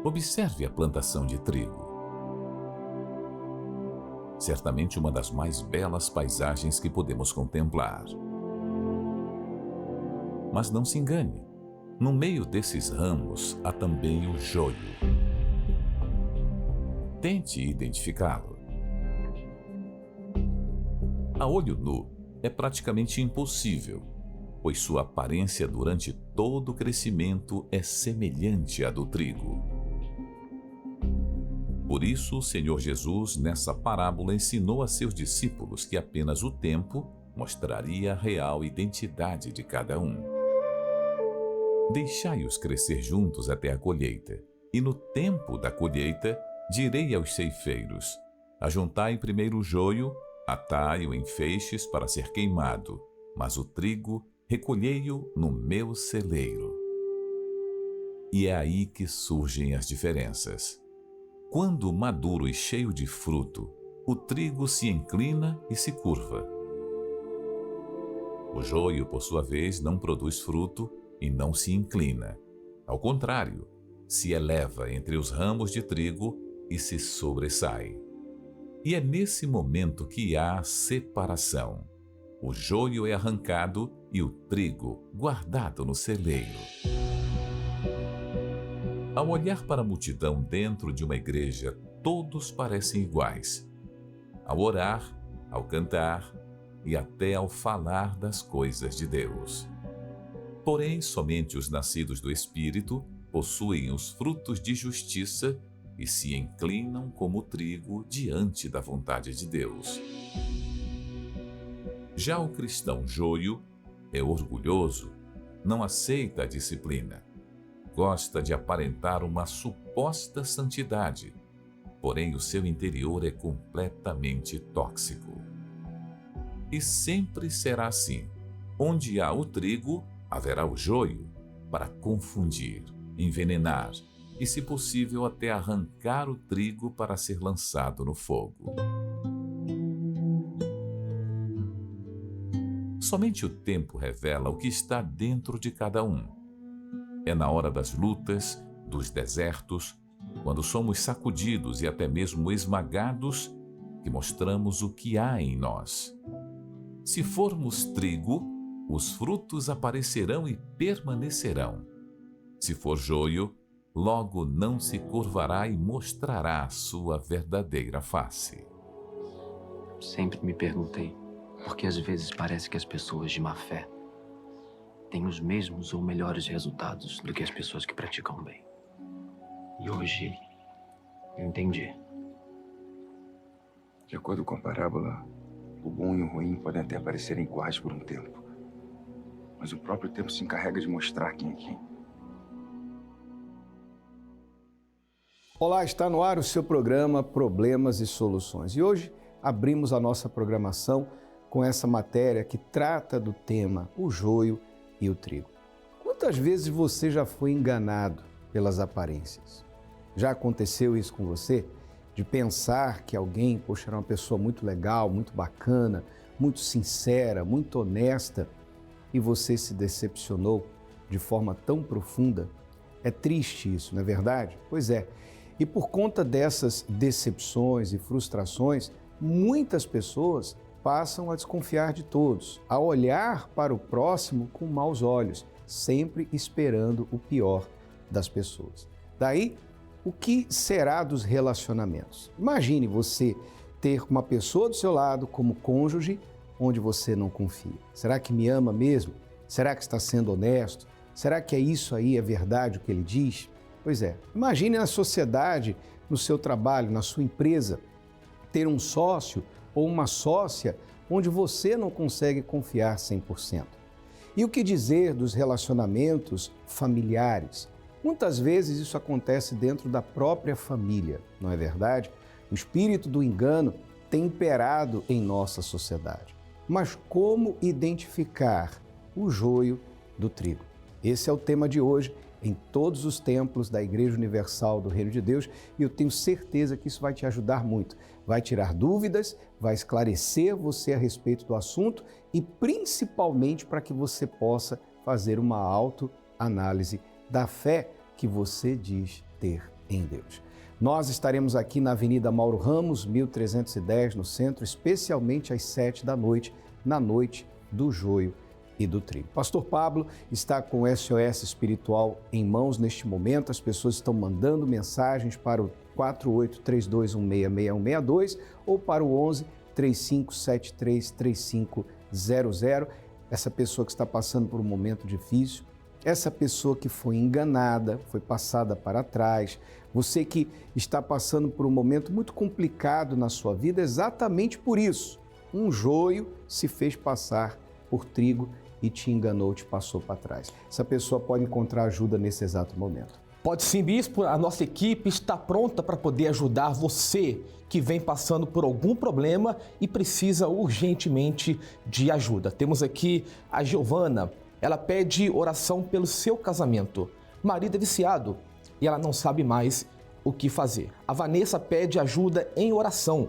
Observe a plantação de trigo. Certamente uma das mais belas paisagens que podemos contemplar. Mas não se engane, no meio desses ramos há também o joio. Tente identificá-lo. A olho nu é praticamente impossível, pois sua aparência durante todo o crescimento é semelhante à do trigo. Por isso, o Senhor Jesus, nessa parábola, ensinou a seus discípulos que apenas o tempo mostraria a real identidade de cada um. Deixai-os crescer juntos até a colheita, e no tempo da colheita, direi aos ceifeiros: ajuntai primeiro o joio, atai-o em feixes para ser queimado, mas o trigo recolhei-o no meu celeiro. E é aí que surgem as diferenças. Quando maduro e cheio de fruto, o trigo se inclina e se curva. O joio, por sua vez, não produz fruto e não se inclina. Ao contrário, se eleva entre os ramos de trigo e se sobressai. E é nesse momento que há separação. O joio é arrancado e o trigo guardado no celeiro. Ao olhar para a multidão dentro de uma igreja, todos parecem iguais. Ao orar, ao cantar e até ao falar das coisas de Deus. Porém, somente os nascidos do Espírito possuem os frutos de justiça e se inclinam como o trigo diante da vontade de Deus. Já o cristão joio é orgulhoso, não aceita a disciplina. Gosta de aparentar uma suposta santidade, porém o seu interior é completamente tóxico. E sempre será assim. Onde há o trigo, haverá o joio, para confundir, envenenar e, se possível, até arrancar o trigo para ser lançado no fogo. Somente o tempo revela o que está dentro de cada um. É na hora das lutas, dos desertos, quando somos sacudidos e até mesmo esmagados, que mostramos o que há em nós. Se formos trigo, os frutos aparecerão e permanecerão. Se for joio, logo não se curvará e mostrará a sua verdadeira face. Sempre me perguntei por que às vezes parece que as pessoas de má fé têm os mesmos ou melhores resultados do que as pessoas que praticam o bem. E hoje eu entendi. De acordo com a parábola, o bom e o ruim podem até parecerem iguais por um tempo. Mas o próprio tempo se encarrega de mostrar quem é quem. Olá, está no ar o seu programa Problemas e Soluções. E hoje abrimos a nossa programação com essa matéria que trata do tema o joio e o trigo. Quantas vezes você já foi enganado pelas aparências? Já aconteceu isso com você? De pensar que alguém, poxa, era uma pessoa muito legal, muito bacana, muito sincera, muito honesta, e você se decepcionou de forma tão profunda? É triste isso, não é verdade? Pois é. E por conta dessas decepções e frustrações, muitas pessoas passam a desconfiar de todos, a olhar para o próximo com maus olhos, sempre esperando o pior das pessoas. Daí, o que será dos relacionamentos? Imagine você ter uma pessoa do seu lado como cônjuge, onde você não confia. Será que me ama mesmo? Será que está sendo honesto? Será que é isso aí, é verdade o que ele diz? Pois é, imagine na sociedade, no seu trabalho, na sua empresa, ter um sócio ou uma sócia onde você não consegue confiar 100%. E o que dizer dos relacionamentos familiares? Muitas vezes isso acontece dentro da própria família, não é verdade? O espírito do engano tem imperado em nossa sociedade. Mas como identificar o joio do trigo? Esse é o tema de hoje em todos os templos da Igreja Universal do Reino de Deus e eu tenho certeza que isso vai te ajudar muito. Vai tirar dúvidas, vai esclarecer você a respeito do assunto e principalmente para que você possa fazer uma autoanálise da fé que você diz ter em Deus. Nós estaremos aqui na Avenida Mauro Ramos, 1310, no centro, especialmente às 7 da noite, na noite do joio e do trigo. Pastor Pablo está com o SOS Espiritual em mãos neste momento. As pessoas estão mandando mensagens para o 4832166162 ou para o 11 3573 3500. Essa pessoa que está passando por um momento difícil, essa pessoa que foi enganada, foi passada para trás, você que está passando por um momento muito complicado na sua vida, exatamente por isso. Um joio se fez passar por trigo e te enganou, te passou para trás. Essa pessoa pode encontrar ajuda nesse exato momento. Pode sim, bispo. A nossa equipe está pronta para poder ajudar você que vem passando por algum problema e precisa urgentemente de ajuda. Temos aqui a Giovana. Ela pede oração pelo seu casamento. Marido é viciado e ela não sabe mais o que fazer. A Vanessa pede ajuda em oração,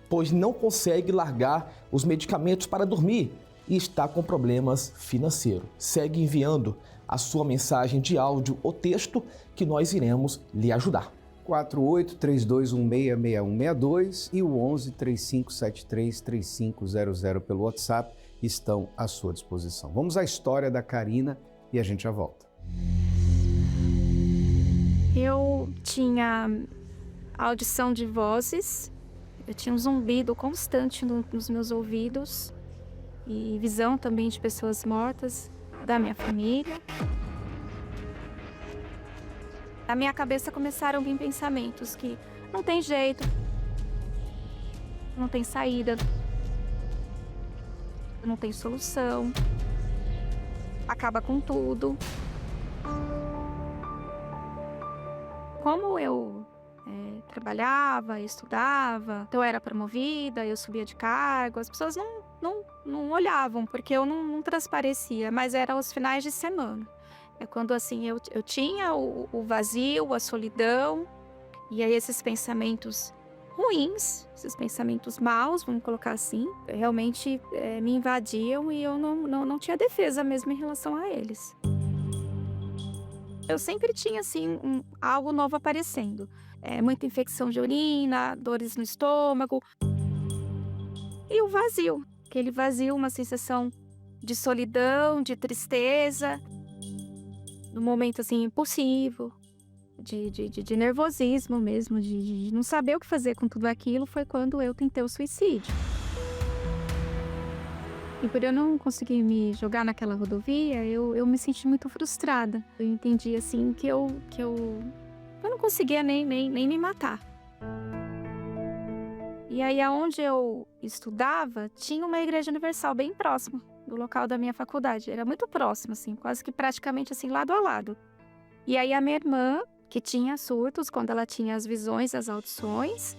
pois não consegue largar os medicamentos para dormir e está com problemas financeiros. Segue enviando a sua mensagem de áudio ou texto que nós iremos lhe ajudar. 4832166162 e o 11 3573 3500 pelo WhatsApp estão à sua disposição. Vamos à história da Karina e a gente já volta. Eu tinha audição de vozes, eu tinha um zumbido constante nos meus ouvidos e visão também de pessoas mortas da minha família. Na minha cabeça começaram a vir pensamentos que não tem jeito, não tem saída, não tem solução, acaba com tudo. Como eu trabalhava, estudava, então eu era promovida, eu subia de cargo, as pessoas não olhavam, porque eu não transparecia, mas era aos finais de semana. É quando assim eu tinha o vazio, a solidão, e aí esses pensamentos ruins, esses pensamentos maus, vamos colocar assim, realmente me invadiam e eu não tinha defesa mesmo em relação a eles. Eu sempre tinha assim algo novo aparecendo, muita infecção de urina, dores no estômago e o vazio, aquele vazio, uma sensação de solidão, de tristeza, num momento assim impulsivo, de nervosismo mesmo, de não saber o que fazer com tudo aquilo, foi quando eu tentei o suicídio. E por eu não conseguir me jogar naquela rodovia, eu me senti muito frustrada. Eu entendi assim que eu não conseguia nem me matar. E aí aonde eu estudava, tinha uma igreja universal bem próxima do local da minha faculdade. Era muito próximo, assim, quase que praticamente assim, lado a lado. E aí a minha irmã, que tinha surtos quando ela tinha as visões, as audições,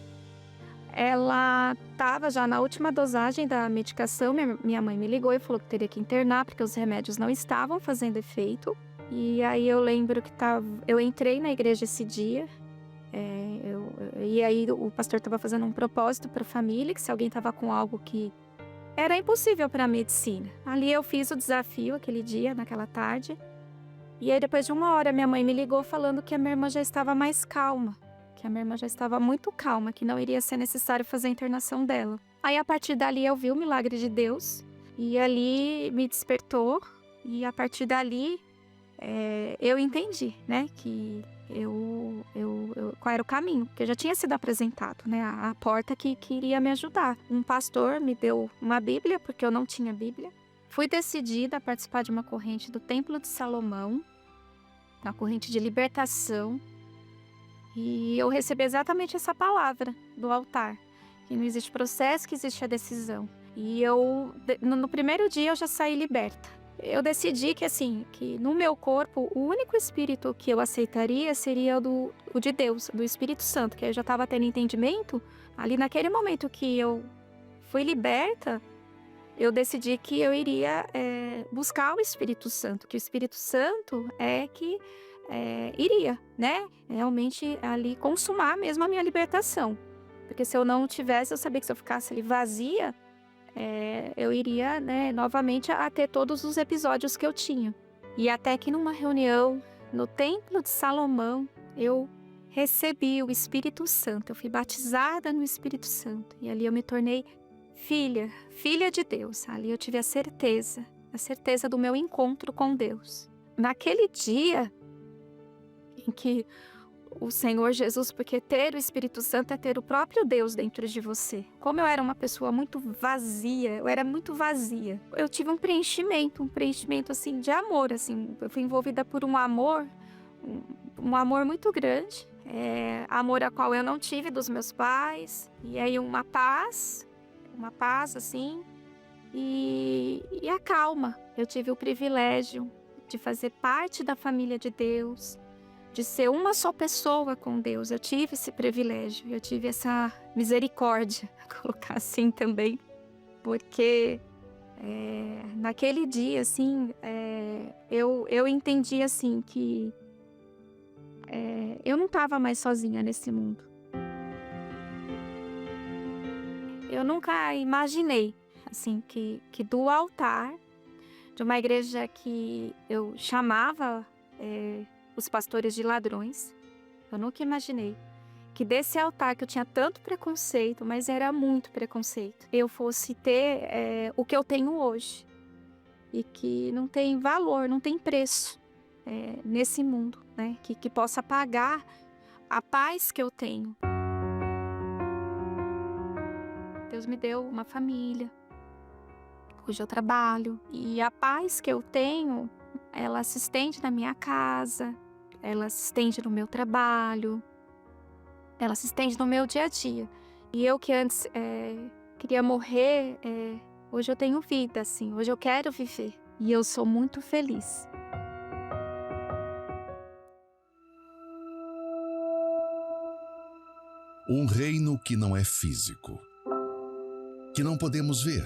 ela estava já na última dosagem da medicação. Minha mãe me ligou e falou que teria que internar porque os remédios não estavam fazendo efeito. E aí eu lembro que eu entrei na igreja esse dia. E aí o pastor estava fazendo um propósito para a família, que se alguém estava com algo que era impossível para a medicina. Ali eu fiz o desafio aquele dia, naquela tarde. E aí depois de 1 hora minha mãe me ligou falando que a minha irmã já estava mais calma. Que a minha irmã já estava muito calma, que não iria ser necessário fazer a internação dela. Aí a partir dali eu vi o milagre de Deus. E ali me despertou. E a partir dali eu entendi, né, que qual era o caminho, que já tinha sido apresentado, né, a porta que iria me ajudar. Um pastor me deu uma Bíblia, porque eu não tinha Bíblia. Fui decidida a participar de uma corrente do Templo de Salomão, uma corrente de libertação, e eu recebi exatamente essa palavra do altar, que não existe processo, que existe a decisão. E no primeiro dia eu já saí liberta. Eu decidi que assim, que no meu corpo, o único espírito que eu aceitaria seria o de Deus, do Espírito Santo, que eu já estava tendo entendimento. Ali naquele momento que eu fui liberta, eu decidi que eu iria buscar o Espírito Santo, que o Espírito Santo é que iria, né, realmente ali consumar mesmo a minha libertação. Porque se eu não tivesse, eu sabia que se eu ficasse ali vazia, eu iria, né, novamente a ter todos os episódios que eu tinha. E até que numa reunião no Templo de Salomão, eu recebi o Espírito Santo. Eu fui batizada no Espírito Santo. E ali eu me tornei filha de Deus. Ali eu tive a certeza do meu encontro com Deus. Naquele dia em que o Senhor Jesus, porque ter o Espírito Santo é ter o próprio Deus dentro de você. Como eu era uma pessoa muito vazia, eu tive um preenchimento assim de amor, assim. Eu fui envolvida por um amor muito grande, amor a qual eu não tive dos meus pais, e aí uma paz assim, e a calma. Eu tive o privilégio de fazer parte da família de Deus, de ser uma só pessoa com Deus. Eu tive esse privilégio, eu tive essa misericórdia, colocar assim também, porque naquele dia, assim, eu entendi, assim, que eu não estava mais sozinha nesse mundo. Eu nunca imaginei, assim, que do altar de uma igreja que eu chamava os pastores de ladrões, eu nunca imaginei que desse altar que eu tinha tanto preconceito, mas era muito preconceito, eu fosse ter o que eu tenho hoje, e que não tem valor, não tem preço nesse mundo, né? Que possa pagar a paz que eu tenho. Deus me deu uma família, hoje eu trabalho, e a paz que eu tenho, ela se estende na minha casa, ela se estende no meu trabalho, ela se estende no meu dia a dia. E eu que antes queria morrer, hoje eu tenho vida, assim, hoje eu quero viver. E eu sou muito feliz. Um reino que não é físico, que não podemos ver,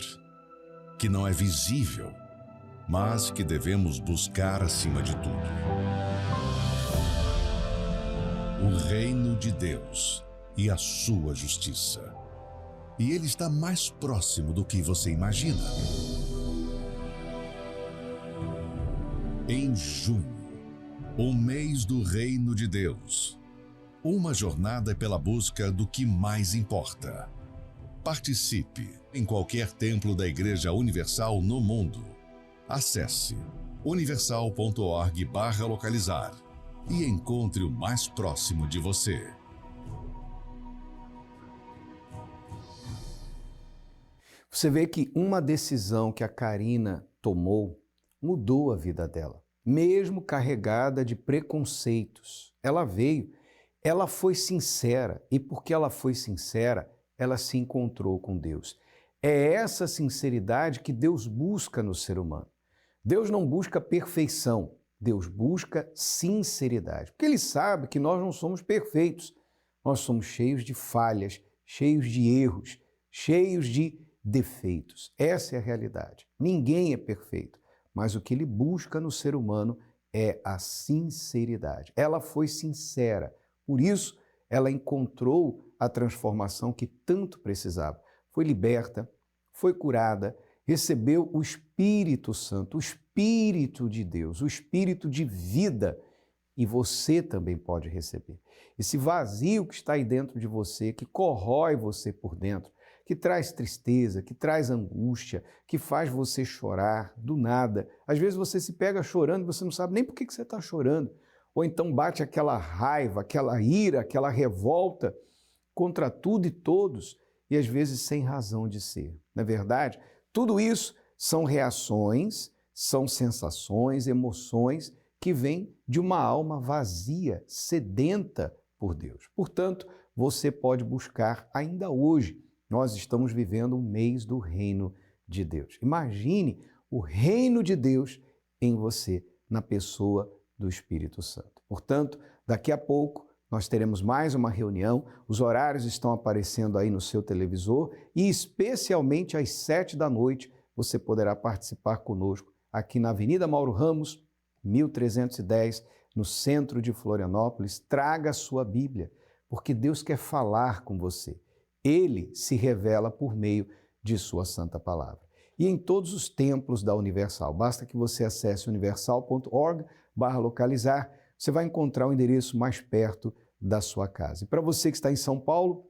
que não é visível, mas que devemos buscar acima de tudo. O reino de Deus e a sua justiça. E ele está mais próximo do que você imagina. Em junho, o mês do reino de Deus. Uma jornada pela busca do que mais importa. Participe em qualquer templo da Igreja Universal no mundo. Acesse universal.org/localizar e encontre o mais próximo de você. Você vê que uma decisão que a Karina tomou mudou a vida dela. Mesmo carregada de preconceitos, ela veio, ela foi sincera, e porque ela foi sincera, ela se encontrou com Deus. É essa sinceridade que Deus busca no ser humano. Deus não busca perfeição, Deus busca sinceridade, porque Ele sabe que nós não somos perfeitos, nós somos cheios de falhas, cheios de erros, cheios de defeitos. Essa é a realidade. Ninguém é perfeito, mas o que Ele busca no ser humano é a sinceridade. Ela foi sincera, por isso ela encontrou a transformação que tanto precisava. Foi liberta, foi curada, recebeu o Espírito Santo, o Espírito de Deus, o Espírito de vida, e você também pode receber. Esse vazio que está aí dentro de você, que corrói você por dentro, que traz tristeza, que traz angústia, que faz você chorar do nada. Às vezes você se pega chorando e você não sabe nem por que você está chorando. Ou então bate aquela raiva, aquela ira, aquela revolta contra tudo e todos, e às vezes sem razão de ser. Na verdade, tudo isso são reações, são sensações, emoções que vêm de uma alma vazia, sedenta por Deus. Portanto, você pode buscar ainda hoje. Nós estamos vivendo um mês do reino de Deus. Imagine o reino de Deus em você, na pessoa do Espírito Santo. Portanto, daqui a pouco nós teremos mais uma reunião, os horários estão aparecendo aí no seu televisor e especialmente às 19h você poderá participar conosco aqui na Avenida Mauro Ramos, 1310, no centro de Florianópolis. Traga a sua Bíblia, porque Deus quer falar com você. Ele se revela por meio de sua santa palavra. E em todos os templos da Universal, basta que você acesse universal.org/localizar, você vai encontrar o endereço mais perto da sua casa. E para você que está em São Paulo,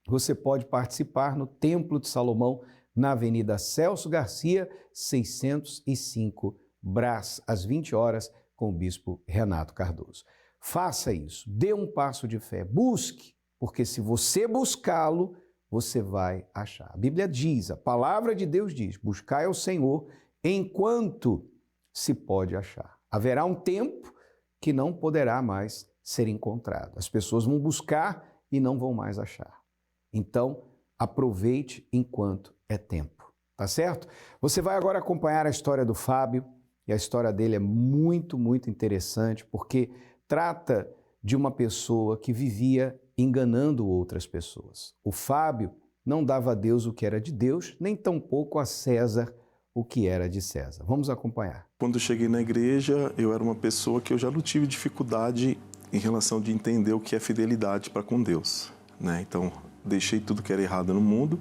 você pode participar no Templo de Salomão, na Avenida Celso Garcia, 605, Brás, às 20 horas, com o bispo Renato Cardoso. Faça isso, dê um passo de fé, busque, porque se você buscá-lo, você vai achar. A Bíblia diz, a palavra de Deus diz, buscai ao Senhor enquanto se pode achar. Haverá um tempo que não poderá mais ser encontrado. As pessoas vão buscar e não vão mais achar. Então, aproveite enquanto é tempo, tá certo? Você vai agora acompanhar a história do Fábio, e a história dele é muito, muito interessante, porque trata de uma pessoa que vivia enganando outras pessoas. O Fábio não dava a Deus o que era de Deus, nem tampouco a César o que era de César. Vamos acompanhar. Quando eu cheguei na igreja, eu era uma pessoa que eu já não tive dificuldade em relação de entender o que é fidelidade para com Deus, né? Então, deixei tudo que era errado no mundo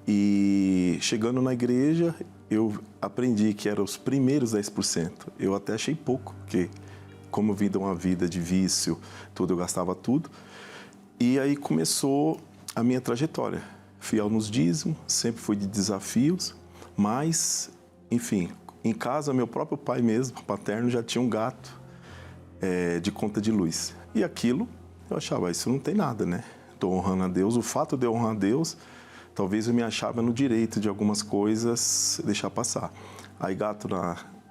e chegando na igreja, eu aprendi que eram os primeiros 10%. Eu até achei pouco, porque como eu vim de uma vida de vício, tudo, eu gastava tudo. E aí começou a minha trajetória. Fiel nos dízimos, sempre fui de desafios, mas, enfim, em casa, meu próprio pai mesmo, paterno, já tinha um gato de conta de luz. E aquilo, eu achava, isso não tem nada, né? Estou honrando a Deus. O fato de eu honrar a Deus, talvez eu me achava no direito de algumas coisas deixar passar. Aí gato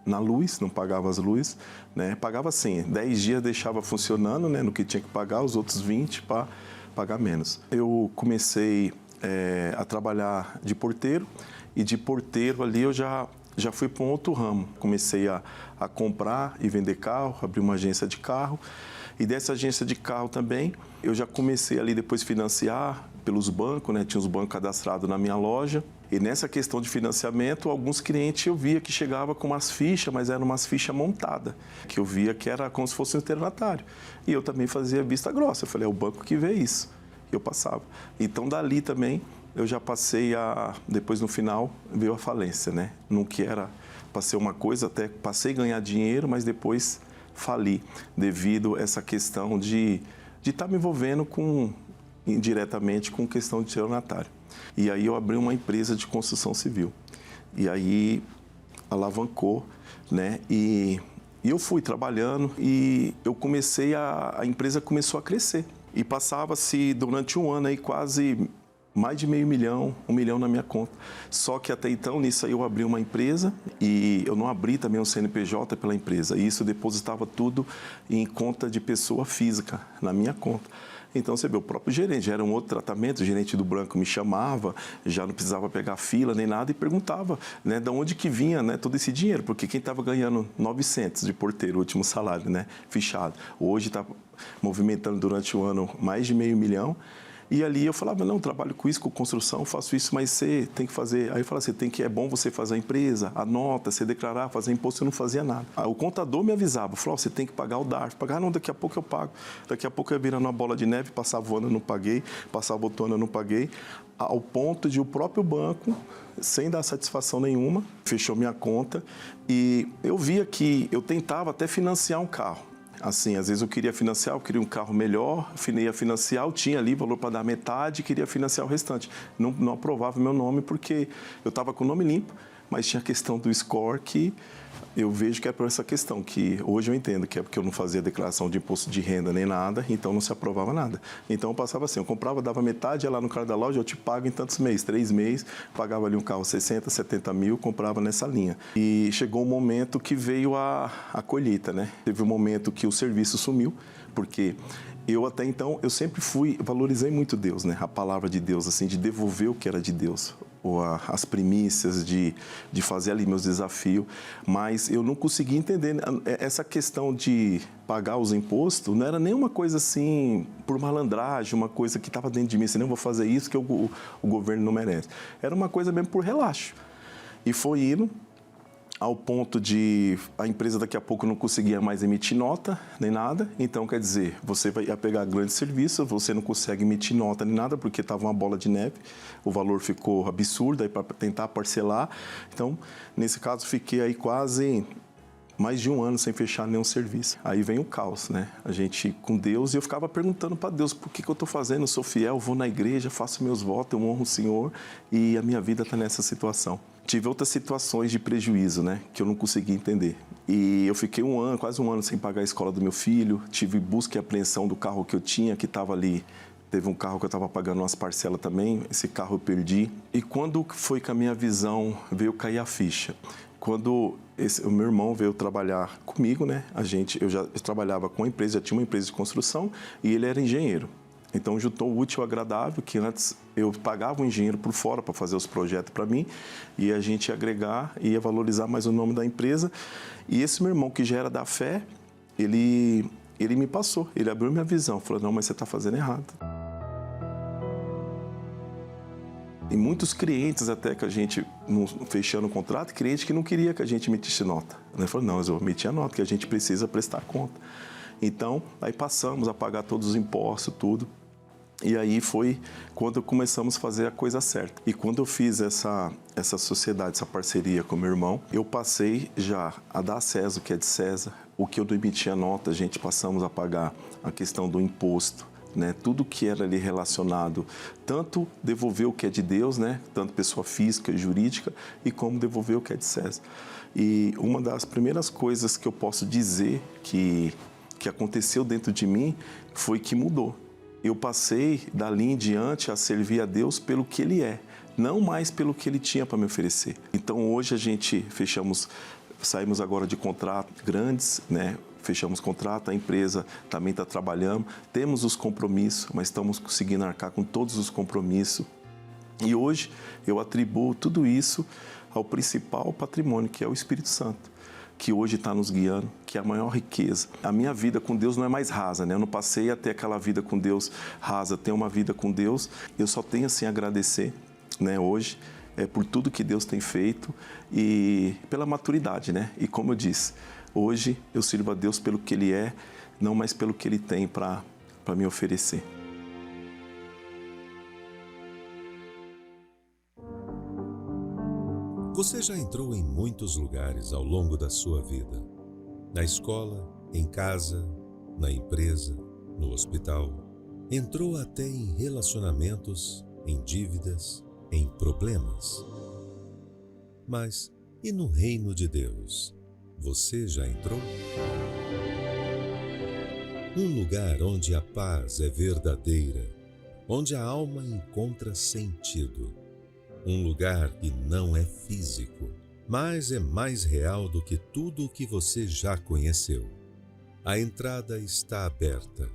na luz, não pagava as luzes, né? Pagava assim, 10 dias deixava funcionando, né? No que tinha que pagar, os outros 20 para pagar menos. Eu comecei a trabalhar de porteiro e de porteiro ali eu já fui para um outro ramo. Comecei a comprar e vender carro, abri uma agência de carro. E dessa agência de carro também, eu já comecei ali depois financiar pelos bancos, né? Tinha os bancos cadastrados na minha loja. E nessa questão de financiamento, alguns clientes eu via que chegava com umas fichas, mas eram umas fichas montadas, que eu via que era como se fosse um estelionatário. E eu também fazia vista grossa. Eu falei, é o banco que vê isso. E eu passava. Então, dali também, eu já passei depois no final, veio a falência, né? Não que era para ser uma coisa, até passei a ganhar dinheiro, mas depois fali, devido a essa questão de estar me envolvendo indiretamente com questão de estelionatário. E aí eu abri uma empresa de construção civil. E aí alavancou, né? E eu fui trabalhando e eu comecei, a empresa começou a crescer. E passava-se durante um ano aí quase mais de $500 mil, $1 milhão na minha conta. Só que até então, nisso aí eu abri uma empresa e eu não abri também um CNPJ pela empresa. E isso eu depositava tudo em conta de pessoa física, na minha conta. Então, você vê, o próprio gerente, já era um outro tratamento, o gerente do banco me chamava, já não precisava pegar fila nem nada e perguntava, né, de onde que vinha, né, todo esse dinheiro, porque quem estava ganhando 900 de porteiro, o último salário, né, fichado, hoje está movimentando durante o ano mais de $500 mil. E ali eu falava, não, trabalho com isso, com construção, faço isso, mas você tem que fazer. Aí eu falava assim, é bom você fazer a empresa, a nota, você declarar, fazer imposto, eu não fazia nada. Aí o contador me avisava, falou, você tem que pagar o DARF. Pagar, não, daqui a pouco eu pago. Daqui a pouco eu ia virando uma bola de neve, passava o ano, eu não paguei, passava o ano, eu não paguei. Ao ponto de o próprio banco, sem dar satisfação nenhuma, fechou minha conta. E eu via que eu tentava até financiar um carro. Assim, às vezes eu queria financiar, eu queria um carro melhor, ia financiar, eu tinha ali valor para dar metade, queria financiar o restante. Não aprovava meu nome porque eu estava com o nome limpo, mas tinha a questão do score que eu vejo que é por essa questão, que hoje eu entendo que é porque eu não fazia declaração de imposto de renda nem nada, então não se aprovava nada. Então eu passava assim, eu comprava, dava metade, ia lá no cara da loja, eu te pago em tantos meses, 3 meses, pagava ali um carro 60, 70 mil, comprava nessa linha. E chegou um momento que veio a colheita, né? Teve um momento que o serviço sumiu, porque eu até então, eu sempre valorizei muito Deus, né? A palavra de Deus, assim, de devolver o que era de Deus, ou as primícias, de fazer ali meus desafios, mas eu não conseguia entender essa questão de pagar os impostos, não era nenhuma coisa assim, por malandragem, uma coisa que estava dentro de mim, assim, não vou fazer isso que o governo não merece. Era uma coisa mesmo por relaxo. E foi indo ao ponto de a empresa daqui a pouco não conseguia mais emitir nota, nem nada. Então, quer dizer, você vai pegar grande serviço, você não consegue emitir nota nem nada, porque estava uma bola de neve, o valor ficou absurdo aí para tentar parcelar. Então, nesse caso, fiquei aí quase mais de 1 ano sem fechar nenhum serviço. Aí vem o caos, né? A gente com Deus, e eu ficava perguntando para Deus, por que eu estou fazendo? Eu sou fiel, vou na igreja, faço meus votos, eu honro o Senhor, e a minha vida está nessa situação. Tive outras situações de prejuízo, né? Que eu não conseguia entender. E eu fiquei 1 ano, quase 1 ano sem pagar a escola do meu filho, tive busca e apreensão do carro que eu tinha, que estava ali. Teve um carro que eu estava pagando umas parcelas também, esse carro eu perdi. E quando foi que a minha visão veio cair a ficha? Quando o meu irmão veio trabalhar comigo, né? Eu trabalhava com a empresa, já tinha uma empresa de construção e ele era engenheiro. Então juntou o útil ao agradável, que antes eu pagava um engenheiro por fora para fazer os projetos para mim, e a gente ia agregar, ia valorizar mais o nome da empresa. E esse meu irmão, que já era da fé, ele me passou, ele abriu minha visão, falou, não, mas você está fazendo errado. E muitos clientes até que a gente, fechando o contrato, cliente que não queria que a gente emitisse nota. Ele falou, não, eu emiti a nota, que a gente precisa prestar conta. Então, aí passamos a pagar todos os impostos, tudo. E aí foi quando começamos a fazer a coisa certa. E quando eu fiz essa sociedade, essa parceria com meu irmão, eu passei já a dar a César o que é de César. O que eu não emitia nota, a gente passamos a pagar a questão do imposto. Né, tudo que era ali relacionado, tanto devolver o que é de Deus, né, tanto pessoa física e jurídica, e como devolver o que é de César. E uma das primeiras coisas que eu posso dizer que aconteceu dentro de mim foi que mudou. Eu passei dali em diante a servir a Deus pelo que Ele é, não mais pelo que Ele tinha para me oferecer. Então hoje a gente saímos agora de contratos grandes, né? Fechamos contrato, a empresa também está trabalhando, temos os compromissos, mas estamos conseguindo arcar com todos os compromissos. E hoje eu atribuo tudo isso ao principal patrimônio, que é o Espírito Santo, que hoje está nos guiando, que é a maior riqueza. A minha vida com Deus não é mais rasa, né? Eu não passei a ter aquela vida com Deus rasa, tenho uma vida com Deus, eu só tenho assim a agradecer, né, hoje, por tudo que Deus tem feito e pela maturidade, né? E como eu disse, hoje eu sirvo a Deus pelo que Ele é, não mais pelo que Ele tem para me oferecer. Você já entrou em muitos lugares ao longo da sua vida. Na escola, em casa, na empresa, no hospital. Entrou até em relacionamentos, em dívidas, em problemas. Mas e no reino de Deus? Você já entrou? Um lugar onde a paz é verdadeira, onde a alma encontra sentido. Um lugar que não é físico, mas é mais real do que tudo o que você já conheceu. A entrada está aberta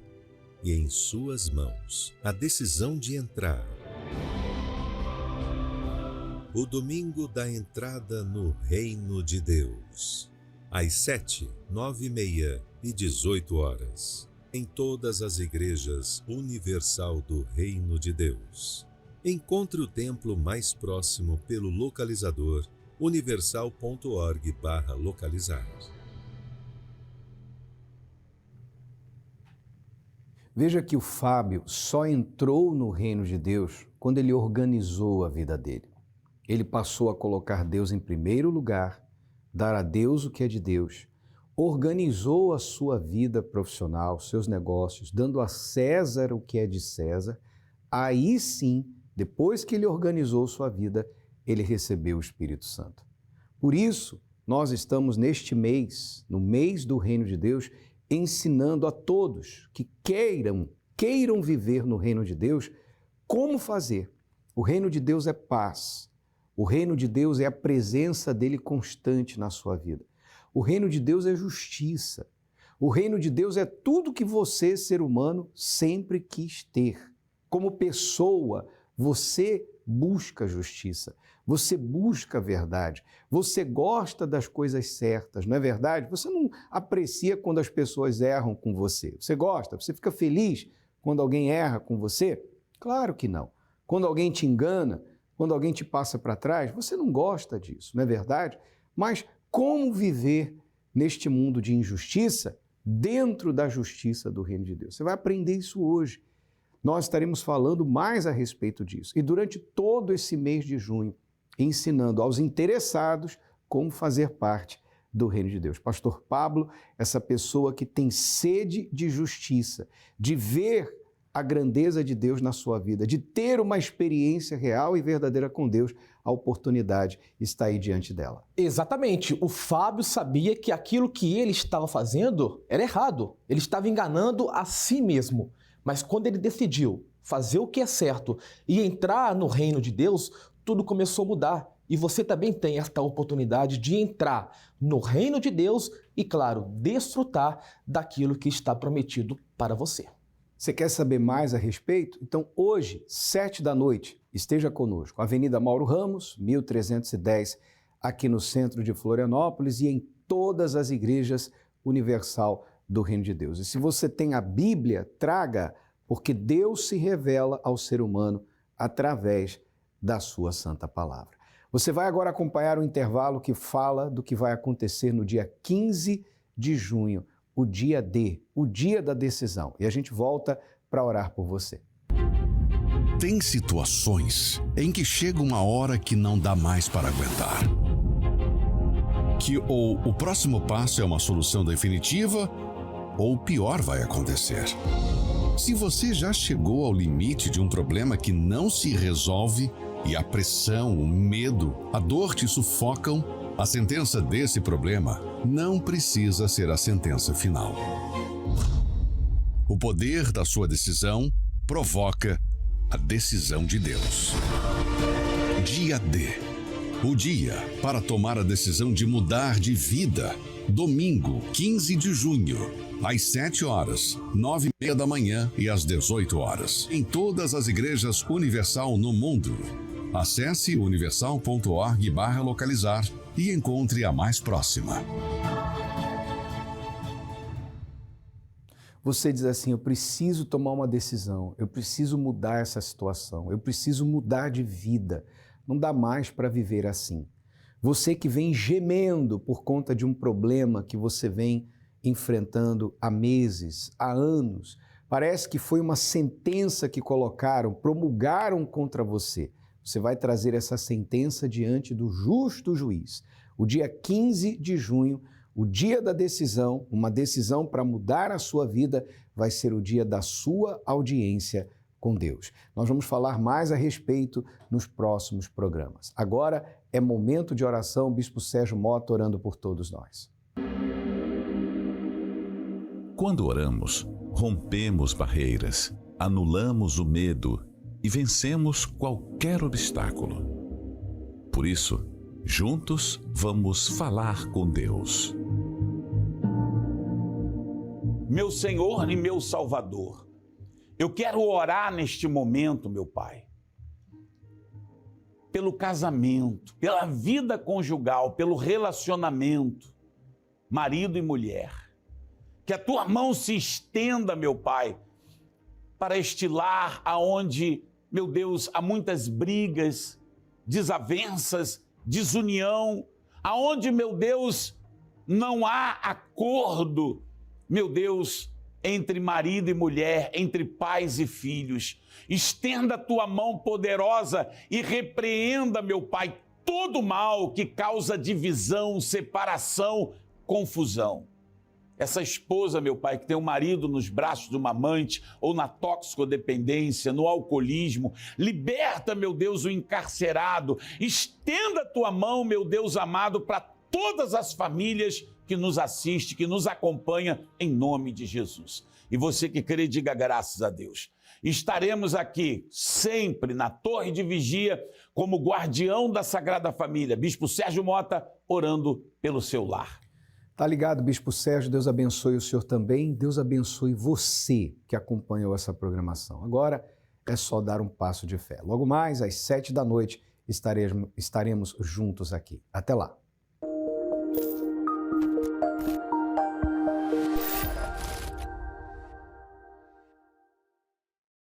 e em suas mãos a decisão de entrar. O domingo da entrada no Reino de Deus. Às 7, 9h30 e 18h, em todas as igrejas universal do Reino de Deus. Encontre o templo mais próximo pelo localizador universal.org/localizar. Veja que o Fábio só entrou no Reino de Deus quando ele organizou a vida dele. Ele passou a colocar Deus em primeiro lugar, dar a Deus o que é de Deus, organizou a sua vida profissional, seus negócios, dando a César o que é de César. Aí sim, depois que ele organizou sua vida, ele recebeu o Espírito Santo. Por isso, nós estamos neste mês, no mês do Reino de Deus, ensinando a todos que queiram viver no Reino de Deus, como fazer. O Reino de Deus é paz. O reino de Deus é a presença dele constante na sua vida. O reino de Deus é justiça. O reino de Deus é tudo que você, ser humano, sempre quis ter. Como pessoa, você busca justiça, você busca a verdade, você gosta das coisas certas, não é verdade? Você não aprecia quando as pessoas erram com você. Você gosta? Você fica feliz quando alguém erra com você? Claro que não. Quando alguém te engana, quando alguém te passa para trás, você não gosta disso, não é verdade? Mas como viver neste mundo de injustiça dentro da justiça do Reino de Deus? Você vai aprender isso hoje. Nós estaremos falando mais a respeito disso. E durante todo esse mês de junho, ensinando aos interessados como fazer parte do reino de Deus. Pastor Pablo, essa pessoa que tem sede de justiça, de ver a grandeza de Deus na sua vida, de ter uma experiência real e verdadeira com Deus, a oportunidade está aí diante dela. Exatamente. O Fábio sabia que aquilo que ele estava fazendo era errado. Ele estava enganando a si mesmo. Mas quando ele decidiu fazer o que é certo e entrar no reino de Deus, tudo começou a mudar. E você também tem esta oportunidade de entrar no reino de Deus e, claro, desfrutar daquilo que está prometido para você. Você quer saber mais a respeito? Então, hoje, 19h, esteja conosco. Avenida Mauro Ramos, 1310, aqui no centro de Florianópolis e em todas as igrejas universal do Reino de Deus. E se você tem a Bíblia, traga, porque Deus se revela ao ser humano através da sua santa palavra. Você vai agora acompanhar o intervalo que fala do que vai acontecer no dia 15 de junho, o dia D, o dia da decisão. E a gente volta para orar por você. Tem situações em que chega uma hora que não dá mais para aguentar. Que ou o próximo passo é uma solução definitiva, ou o pior vai acontecer. Se você já chegou ao limite de um problema que não se resolve e a pressão, o medo, a dor te sufocam, a sentença desse problema não precisa ser a sentença final. O poder da sua decisão provoca a decisão de Deus. Dia D. O dia para tomar a decisão de mudar de vida. Domingo, 15 de junho, às 7h, 9h30 da manhã e às 18h, em todas as igrejas Universal no mundo. Acesse universal.org/localizar e encontre a mais próxima. Você diz assim, eu preciso tomar uma decisão, eu preciso mudar essa situação, eu preciso mudar de vida. Não dá mais para viver assim. Você que vem gemendo por conta de um problema que você vem enfrentando há meses, há anos, parece que foi uma sentença que colocaram, promulgaram contra você. Você vai trazer essa sentença diante do justo juiz. O dia 15 de junho, o dia da decisão, uma decisão para mudar a sua vida, vai ser o dia da sua audiência com Deus. Nós vamos falar mais a respeito nos próximos programas. Agora é momento de oração, Bispo Sérgio Mota orando por todos nós. Quando oramos, rompemos barreiras, anulamos o medo e vencemos qualquer obstáculo. Por isso, juntos vamos falar com Deus. Meu Senhor e meu Salvador, eu quero orar neste momento, meu Pai, pelo casamento, pela vida conjugal, pelo relacionamento, marido e mulher. Que a tua mão se estenda, meu Pai, para este lar aonde, meu Deus, há muitas brigas, desavenças, desunião, aonde, meu Deus, não há acordo, meu Deus, entre marido e mulher, entre pais e filhos. Estenda a tua mão poderosa e repreenda, meu Pai, todo mal que causa divisão, separação, confusão. Essa esposa, meu Pai, que tem um marido nos braços de uma amante ou na toxicodependência, no alcoolismo, liberta, meu Deus, o encarcerado. Estenda a tua mão, meu Deus amado, para todas as famílias que nos assiste, que nos acompanha, em nome de Jesus. E você que crê, diga graças a Deus. Estaremos aqui sempre na Torre de Vigia como guardião da Sagrada Família. Bispo Sérgio Mota, orando pelo seu lar. Tá ligado, Bispo Sérgio? Deus abençoe o senhor também. Deus abençoe você que acompanhou essa programação. Agora é só dar um passo de fé. Logo mais, às 7 da noite, estaremos juntos aqui. Até lá.